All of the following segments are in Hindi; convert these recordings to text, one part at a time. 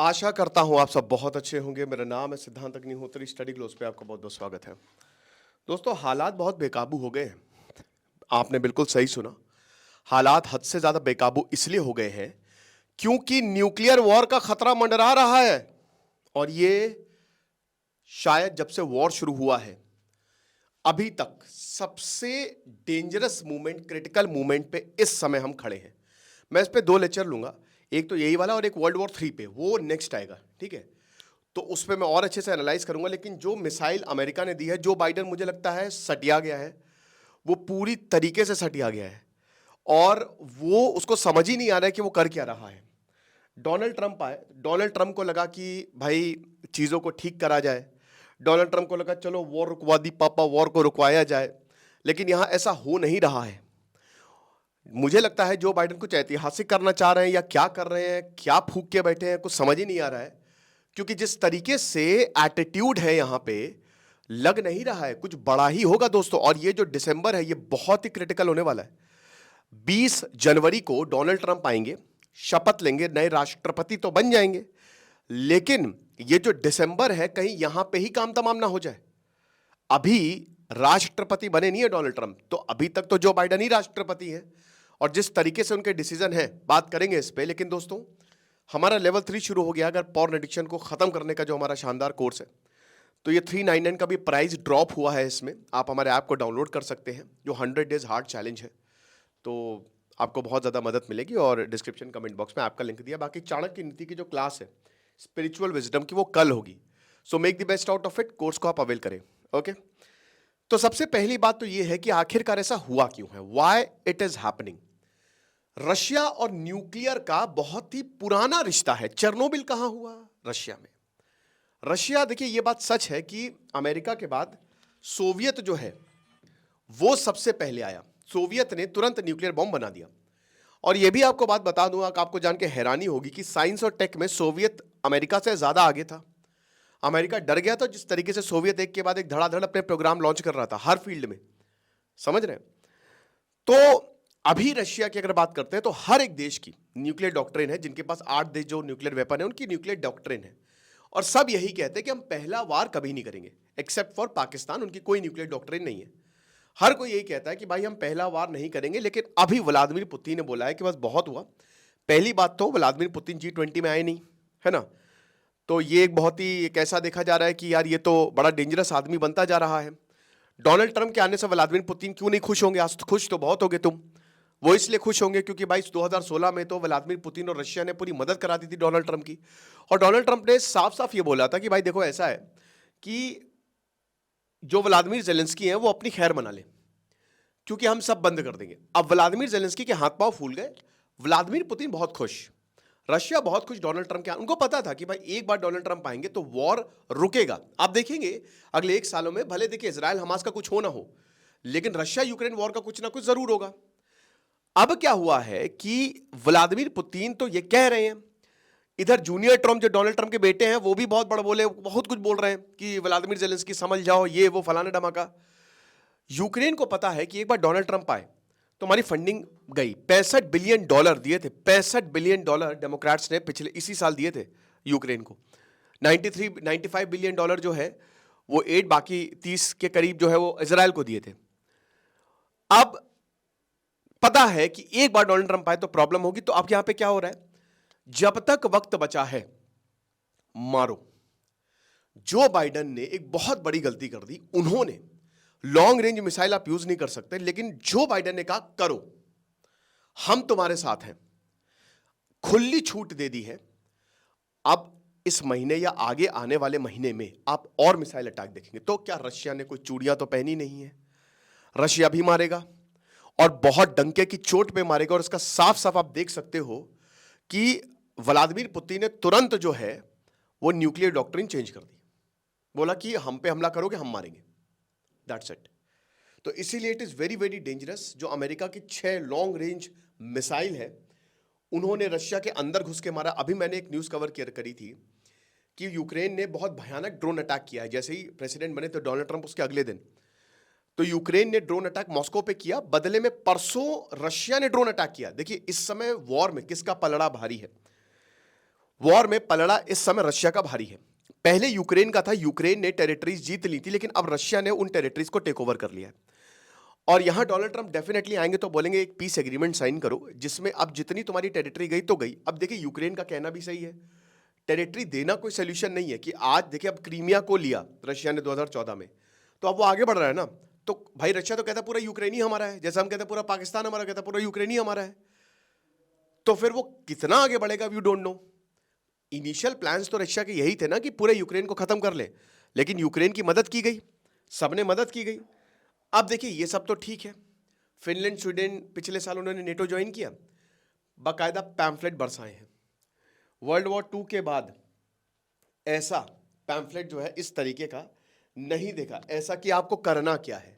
आशा करता हूँ आप सब बहुत अच्छे होंगे। मेरा नाम है सिद्धांत अग्निहोत्री। स्टडी ग्लोस पे आपका बहुत बहुत स्वागत है। दोस्तों, हालात बहुत बेकाबू हो गए हैं। आपने बिल्कुल सही सुना। हालात हद से ज्यादा बेकाबू इसलिए हो गए हैं क्योंकि न्यूक्लियर वॉर का खतरा मंडरा रहा है। और ये शायद जब से वॉर शुरू हुआ है अभी तक सबसे डेंजरस मूवमेंट, क्रिटिकल मूवमेंट पे इस समय हम खड़े हैं। मैं इस पे 2 लेक्चर लूंगा, एक तो यही वाला और एक वर्ल्ड वॉर 3 पे, वो नेक्स्ट आएगा, ठीक है। तो उस पर मैं और अच्छे से एनालाइज करूंगा। लेकिन जो मिसाइल अमेरिका ने दी है, जो बाइडन मुझे लगता है सटिया गया है, वो पूरी तरीके से सटिया गया है और वो उसको समझ ही नहीं आ रहा है कि वो कर क्या रहा है। डोनाल्ड ट्रंप आए, डोनाल्ड ट्रंप को लगा कि भाई चीज़ों को ठीक करा जाए। डोनाल्ड ट्रंप को लगा चलो वॉर रुकवा दी पापा, वॉर को रुकवाया जाए। लेकिन यहां ऐसा हो नहीं रहा है। मुझे लगता है जो बाइडन कुछ ऐतिहासिक करना चाह रहे हैं या क्या कर रहे हैं, क्या फूक के बैठे हैं, कुछ समझ ही नहीं आ रहा है। क्योंकि जिस तरीके से एटीट्यूड है यहां पे, लग नहीं रहा है कुछ बड़ा ही होगा दोस्तों। और ये जो दिसंबर है ये बहुत ही क्रिटिकल होने वाला है। 20 जनवरी को डोनाल्ड ट्रंप आएंगे, शपथ लेंगे, नए राष्ट्रपति तो बन जाएंगे। लेकिन ये जो दिसंबर है कहीं यहां पे ही काम तमाम ना हो जाए। अभी राष्ट्रपति बने नहीं है डोनाल्ड ट्रंप, तो अभी तक तो जो बाइडन ही राष्ट्रपति है। और जिस तरीके से उनके डिसीजन है, बात करेंगे इस पे। लेकिन दोस्तों, हमारा लेवल 3 शुरू हो गया। अगर पॉर्न एडिक्शन को खत्म करने का जो हमारा शानदार कोर्स है, तो ये 399 का भी प्राइस ड्रॉप हुआ है। इसमें आप हमारे ऐप को डाउनलोड कर सकते हैं, जो 100 डेज हार्ड चैलेंज है। तो आपको बहुत ज़्यादा मदद मिलेगी। और डिस्क्रिप्शन कमेंट बॉक्स में आपका लिंक दिया। बाकी चाणक्य नीति की जो क्लास है स्पिरिचुअल विजडम की, वो कल होगी। So make the best out of it. Course को आप अवेल करें। ओके, तो सबसे पहली बात तो ये है कि आखिरकार ऐसा हुआ क्यों है, why it is happening. Russia और न्यूक्लियर का बहुत ही पुराना रिश्ता है। चेरनोबिल कहां हुआ? रशिया में। रशिया, देखिए ये बात सच है कि अमेरिका के बाद सोवियत जो है वो सबसे पहले आया। सोवियत ने तुरंत न्यूक्लियर बॉम्ब बना दिया। और यह भी आपको बात बता दूंगा कि आपको जान के हैरानी होगी कि साइंस और टेक में सोवियत अमेरिका से ज्यादा आगे था। अमेरिका डर गया था जिस तरीके से सोवियत एक के बाद एक धड़ाधड़ अपने प्रोग्राम लॉन्च कर रहा था हर फील्ड में, समझ रहे हैं। तो अभी रशिया की अगर बात करते हैं तो हर एक देश की न्यूक्लियर डॉक्ट्रिन है। जिनके पास 8 देश जो न्यूक्लियर वेपन है उनकी न्यूक्लियर डॉक्ट्रिन है। और सब यही कहते हैं कि हम पहला वार कभी नहीं करेंगे, एक्सेप्ट फॉर पाकिस्तान, उनकी कोई न्यूक्लियर डॉक्ट्रिन नहीं है। हर कोई यही कहता है कि भाई हम पहला वार नहीं करेंगे। लेकिन अभी व्लादिमीर पुतिन ने बोला है कि बस बहुत हुआ। पहली बात तो व्लादिमीर पुतिन G20 में आए नहीं, है ना। तो ये एक बहुत ही एक ऐसा देखा जा रहा है कि यार ये तो बड़ा डेंजरस आदमी बनता जा रहा है। डोनाल्ड ट्रंप के आने से व्लादिमीर पुतिन क्यों नहीं खुश होंगे? आज तो खुश तो बहुत होगे तुम। वो इसलिए खुश होंगे क्योंकि भाई 2016 में तो व्लादिमीर पुतिन और रशिया ने पूरी मदद करा दी थी डोनाल्ड ट्रंप की। और डोनाल्ड ट्रंप ने साफ साफ ये बोला था कि भाई देखो ऐसा है कि जो व्लादिमीर जेलेंस्की हैं वो अपनी खैर मना ले, क्योंकि हम सब बंद कर देंगे। अब व्लादिमीर जेलेंस्की के हाथ पांव फूल गए। व्लादिमीर पुतिन बहुत खुश, रशिया बहुत खुश डोनाल्ड ट्रंप के। उनको पता था कि भाई एक बार डोनाल्ड ट्रंप आएंगे तो वॉर रुकेगा। आप देखेंगे अगले 1 सालों में, भले देखिए इजराइल हमास का कुछ हो ना हो, लेकिन रशिया यूक्रेन वॉर का कुछ ना कुछ जरूर होगा। अब क्या हुआ है कि व्लादिमीर पुतिन तो ये कह रहे हैं, इधर जूनियर ट्रंप जो डोनाल्ड ट्रंप के बेटे हैं वो भी बहुत बड़ा बोले, बहुत कुछ बोल रहे हैं कि व्लादिमीर जेलेंस्की समझ जाओ, ये वो फलाना धमाका। यूक्रेन को पता है कि एक बार डोनाल्ड ट्रंप आए तो हमारी फंडिंग गई। $65 बिलियन दिए थे, $65 बिलियन डेमोक्रेट्स ने पिछले इसी साल दिए थे यूक्रेन को। 95 बिलियन डॉलर जो है वो 8, बाकी 30 के करीब जो है वो इजराइल को दिए थे। अब पता है कि एक बार डोनाल्ड ट्रंप आए तो प्रॉब्लम होगी। तो अब यहां पे क्या हो रहा है, जब तक वक्त बचा है मारो। जो बाइडन ने एक बहुत बड़ी गलती कर दी। उन्होंने लॉन्ग रेंज मिसाइल आप यूज नहीं कर सकते, लेकिन जो बाइडन ने कहा करो, हम तुम्हारे साथ हैं, खुली छूट दे दी है। अब इस महीने या आगे आने वाले महीने में आप और मिसाइल अटैक देखेंगे। तो क्या रशिया ने कोई चूड़ियां तो पहनी नहीं है? रशिया भी मारेगा और बहुत डंके की चोट पे मारेगा। और इसका साफ साफ आप देख सकते हो कि व्लादिमीर पुतिन ने तुरंत जो है वो न्यूक्लियर डॉक्ट्रिन चेंज कर दी। बोला कि हम पे हमला करोगे हम मारेंगे, दैट्स इट। तो इसीलिए it is very very dangerous. जो अमेरिका की 6 लॉन्ग रेंज मिसाइल है उन्होंने रशिया के अंदर घुस के मारा। अभी मैंने एक न्यूज कवर करी थी कि यूक्रेन ने बहुत भयानक ड्रोन अटैक किया है। जैसे ही प्रेसिडेंट बने तो डोनाल्ड ट्रंप उसके अगले दिन तो यूक्रेन ने ड्रोन अटैक मॉस्को पे किया। बदले में परसों रशिया ने ड्रोन अटैक किया। देखिए इस समय वॉर में किसका पलड़ा भारी है। वॉर में पलड़ा इस समय रशिया का भारी है। पहले यूक्रेन का था, यूक्रेन ने टेरिटरीज जीत ली थी, लेकिन अब रशिया ने उन टेरिटरीज को टेक ओवर कर लिया है। और यहां डोनाल्ड ट्रंप डेफिनेटली आएंगे तो बोलेंगे एक पीस एग्रीमेंट साइन करो, जिसमें अब जितनी तुम्हारी टेरिटरी गई तो गई। अब देखिए यूक्रेन का कहना भी सही है, टेरिटरी देना कोई सोल्यूशन नहीं है कि आज देखिए अब क्रीमिया को लिया रशिया ने 2014 में, तो अब वो आगे बढ़ रहा है ना। तो भाई रशिया तो कहता पूरा यूक्रेन ही हमारा है, जैसा हम कहते पूरा पाकिस्तान हमारा, कहता पूरा यूक्रेन ही हमारा है। तो फिर वो कितना आगे बढ़ेगा you don't know. Initial plans तो रशिया के यही थे ना कि पूरे यूक्रेन को खत्म कर ले, लेकिन यूक्रेन की मदद की गई, सबने मदद की गई। अब देखिए ये सब तो ठीक है, फिनलैंड स्वीडन पिछले साल उन्होंने नेटो ज्वाइन किया, बाकायदा पैम्फलेट बरसाए हैं। वर्ल्ड वॉर 2 के बाद ऐसा पैम्फलेट जो है इस तरीके का नहीं देखा, ऐसा कि आपको करना क्या है।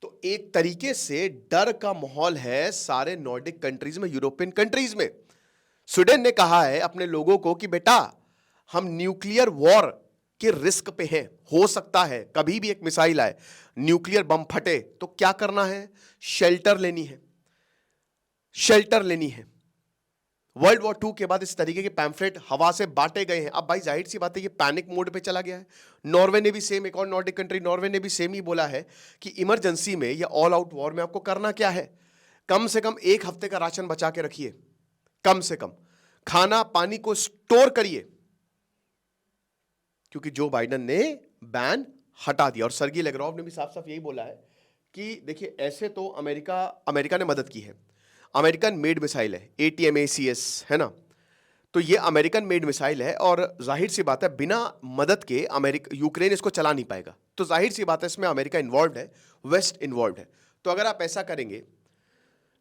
तो एक तरीके से डर का माहौल है सारे नॉर्डिक कंट्रीज में, यूरोपियन कंट्रीज में। स्वीडन ने कहा है अपने लोगों को कि बेटा हम न्यूक्लियर वॉर के रिस्क पे हैं, हो सकता है कभी भी एक मिसाइल आए, न्यूक्लियर बम फटे, तो क्या करना है, शेल्टर लेनी है, शेल्टर लेनी है। वर्ल्ड वॉर 2 के बाद इस तरीके के पैम्फलेट हवा से बांटे गए हैं। अब भाई जाहिर सी बात है ये पैनिक मोड पे चला गया है। नॉर्वे ने भी सेम, एक और नॉर्डिक कंट्री नॉर्वे ने भी सेम ही बोला है कि इमरजेंसी में या ऑल आउट वॉर में आपको करना क्या है, कम से कम 1 हफ्ते का राशन बचा के रखिए, कम से कम खाना पानी को स्टोर करिए, क्योंकि जो बाइडेन ने बैन हटा दिया। और सर्गी लेग्रोव ने भी साफ साफ यही बोला है कि देखिए ऐसे तो अमेरिका ने मदद की है, अमेरिकन मेड मिसाइल है ATMACS, है ना। तो ये अमेरिकन मेड मिसाइल है और जाहिर सी बात है बिना मदद के अमेरिका यूक्रेन इसको चला नहीं पाएगा। तो जाहिर सी बात है इसमें अमेरिका इन्वॉल्व है, वेस्ट इन्वॉल्व है। तो अगर आप ऐसा करेंगे,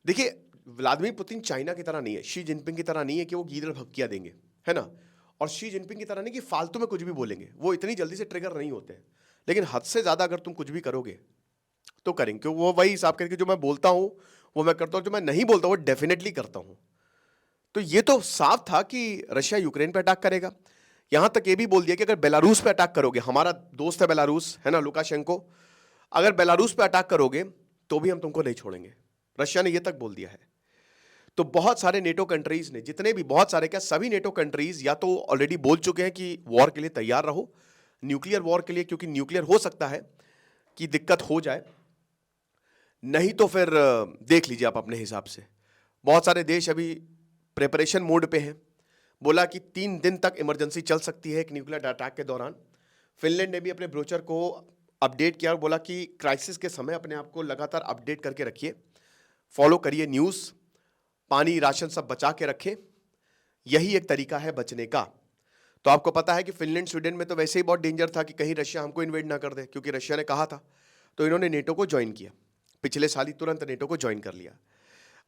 देखिए व्लादिमीर पुतिन चाइना की तरह नहीं है, शी जिनपिंग की तरह नहीं है कि वो गीदड़ भपकिया देंगे, है ना। और शी जिनपिंग की तरह नहीं कि फालतू में कुछ भी बोलेंगे, वो इतनी जल्दी से ट्रिगर नहीं होते हैं। लेकिन हद से ज्यादा अगर तुम कुछ भी करोगे तो करेंगे, क्योंकि वो वही हिसाब करके जो मैं बोलता हूं वो मैं करता हूं, जो मैं नहीं बोलता वो डेफिनेटली करता हूं। तो ये तो साफ था कि रशिया यूक्रेन पे अटैक करेगा। यहां तक ये भी बोल दिया कि अगर बेलारूस पे अटैक करोगे, हमारा दोस्त है बेलारूस, है ना, लुकाशेंको, अगर बेलारूस पे अटैक करोगे तो भी हम तुमको नहीं छोड़ेंगे, रशिया ने ये तक बोल दिया है। तो बहुत सारे नेटो कंट्रीज ने, जितने भी, बहुत सारे क्या सभी नेटो कंट्रीज या तो ऑलरेडी बोल चुके हैं कि वॉर के लिए तैयार रहो, न्यूक्लियर वॉर के लिए, क्योंकि न्यूक्लियर हो सकता है कि दिक्कत हो जाए, नहीं तो फिर देख लीजिए आप अपने हिसाब से। बहुत सारे देश अभी प्रिपरेशन मोड पे हैं, बोला कि 3 दिन तक इमरजेंसी चल सकती है एक न्यूक्लियर अटैक के दौरान। फिनलैंड ने भी अपने ब्रोचर को अपडेट किया और बोला कि क्राइसिस के समय अपने आप को लगातार अपडेट करके रखिए, फॉलो करिए न्यूज़, पानी राशन सब बचा के रखें, यही एक तरीका है बचने का। तो आपको पता है कि फिनलैंड स्वीडन में तो वैसे ही बहुत डेंजर था कि कहीं रशिया हमको इन्वेड ना कर दे, क्योंकि रशिया ने कहा था। तो इन्होंने नेटो को ज्वाइन किया, पिछले साल ही तुरंत नेटो को ज्वाइन कर लिया।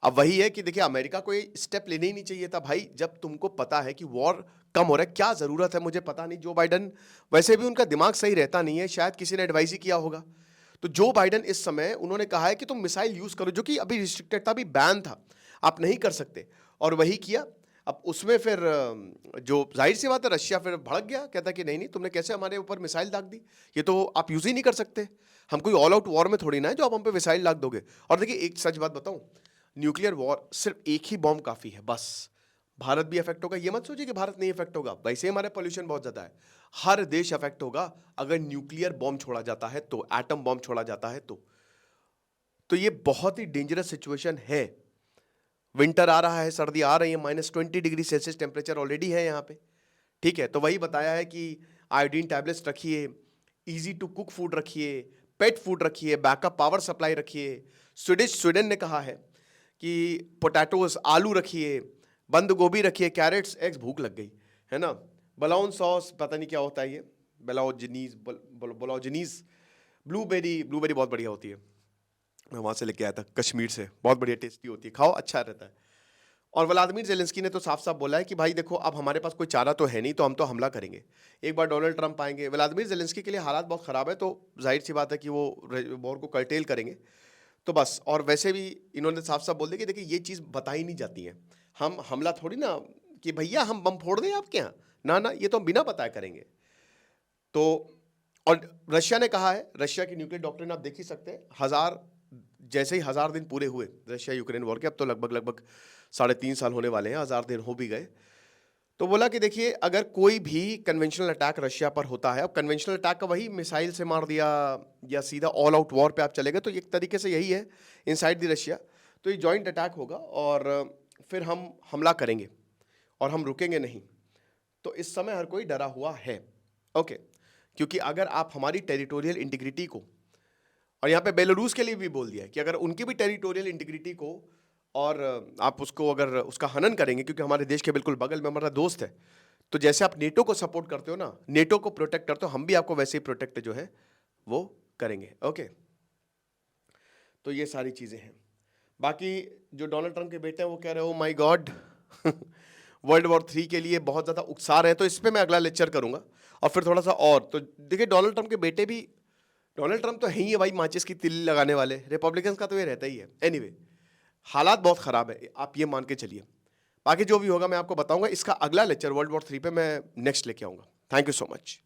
अब वही है कि देखिए अमेरिका को ये स्टेप लेने ही नहीं चाहिए था भाई, जब तुमको पता है कि वॉर कम हो रहा है, क्या जरूरत है, मुझे पता नहीं। जो बाइडन, वैसे भी उनका दिमाग सही रहता नहीं है, शायद किसी ने एडवाइस ही किया होगा। तो जो बाइडन इस समय उन्होंने कहा है कि तुम मिसाइल यूज करो, जो कि अभी रिस्ट्रिक्टेड था, अभी बैन था, आप नहीं कर सकते, और वही किया। अब उसमें फिर जो जाहिर सी बात है रशिया फिर भड़क गया, कहता कि नहीं नहीं तुमने कैसे हमारे ऊपर मिसाइल दाग दी, ये तो आप यूज ही नहीं कर सकते, हम कोई ऑल आउट वॉर में थोड़ी ना है जो आप हम पे मिसाइल दाग दोगे। और देखिए एक सच बात बताऊं, न्यूक्लियर वॉर सिर्फ एक ही बॉम्ब काफी है बस, भारत भी अफेक्ट होगा, ये मत सोचिए कि भारत नहीं अफेक्ट होगा, वैसे ही हमारे पोल्यूशन बहुत ज्यादा है, हर देश अफेक्ट होगा अगर न्यूक्लियर बॉम्ब छोड़ा जाता है तो, एटम बॉम्ब छोड़ा जाता है तो ये बहुत ही डेंजरस सिचुएशन है। विंटर आ रहा है, सर्दी आ रही है, -20 डिग्री सेल्सियस टेम्परेचर ऑलरेडी है यहाँ पे, ठीक है। तो वही बताया है कि आयोडीन टैबलेट्स रखिए, इजी टू कुक फूड रखिए, पेट फूड रखिए, बैकअप पावर सप्लाई रखिए। स्वीडन ने कहा है कि पोटैटोस, आलू रखिए, बंद गोभी रखिए, कैरेट्स, एग्स, भूख लग गई, है ना। बलाउन सॉस, पता नहीं क्या होता है ये, ब्लाउजनीज, ब्लूबेरी बहुत बढ़िया होती है, मैं वहाँ से लेके आया था कश्मीर से, बहुत बढ़िया टेस्टी होती है, खाओ अच्छा रहता है। और व्लादिमीर ज़ेलेंस्की ने तो साफ साफ बोला है कि भाई देखो अब हमारे पास कोई चारा तो है नहीं, तो हम तो हमला करेंगे, एक बार डोनाल्ड ट्रंप आएंगे। व्लादिमीर ज़ेलेंस्की के लिए हालात बहुत ख़राब है, तो जाहिर सी बात है कि वो वॉर को कर्टेल करेंगे, तो बस। और वैसे भी इन्होंने साफ साफ बोल दिया कि देखिए ये चीज़ बताई नहीं जाती है, हम हमला थोड़ी ना कि भैया हम बम फोड़ दें आपके यहाँ, ना ना, ये तो हम बिना बताए करेंगे। तो और रशिया ने कहा है, रशिया की न्यूक्लियर डॉक्ट्रिन आप देख ही सकते हैं, जैसे ही 1000 दिन पूरे हुए रशिया यूक्रेन वॉर के, अब तो लगभग 3.5 साल होने वाले हैं, 1000 दिन हो भी गए, तो बोला कि देखिए अगर कोई भी कन्वेंशनल अटैक रशिया पर होता है, अब कन्वेंशनल अटैक का वही मिसाइल से मार दिया या सीधा ऑल आउट वॉर पे आप चले गए, तो एक तरीके से यही है इनसाइड द रशिया। तो ये जॉइंट अटैक होगा और फिर हम हमला करेंगे और हम रुकेंगे नहीं। तो इस समय हर कोई डरा हुआ है, ओके। क्योंकि अगर आप हमारी टेरिटोरियल इंटीग्रिटी को, और यहाँ पे बेलारूस के लिए भी बोल दिया है कि अगर उनकी भी टेरिटोरियल इंटीग्रिटी को और आप उसको अगर उसका हनन करेंगे, क्योंकि हमारे देश के बिल्कुल बगल में हमारा दोस्त है, तो जैसे आप नेटो को सपोर्ट करते हो ना, नेटो को प्रोटेक्ट करते हो, हम भी आपको वैसे ही प्रोटेक्ट जो है वो करेंगे, ओके। तो ये सारी चीजें हैं। बाकी जो डोनाल्ड ट्रंप के बेटे हैं वो कह रहे हो माय गॉड वर्ल्ड वॉर 3 के लिए बहुत ज्यादा उकसा रहे हैं, तो इस पे मैं अगला लेक्चर करूंगा। और फिर थोड़ा सा और तो देखिए, डोनाल्ड ट्रंप के बेटे भी, डोनाल्ड ट्रंप तो है ही है भाई, माचिस की तिल्ली लगाने वाले, रिपब्लिकन्स का तो ये रहता ही है। एनीवे, हालात बहुत खराब है, आप ये मान के चलिए। बाकी जो भी होगा मैं आपको बताऊंगा। इसका अगला लेक्चर वर्ल्ड वॉर 3 पे मैं नेक्स्ट लेके आऊंगा। Thank you so much.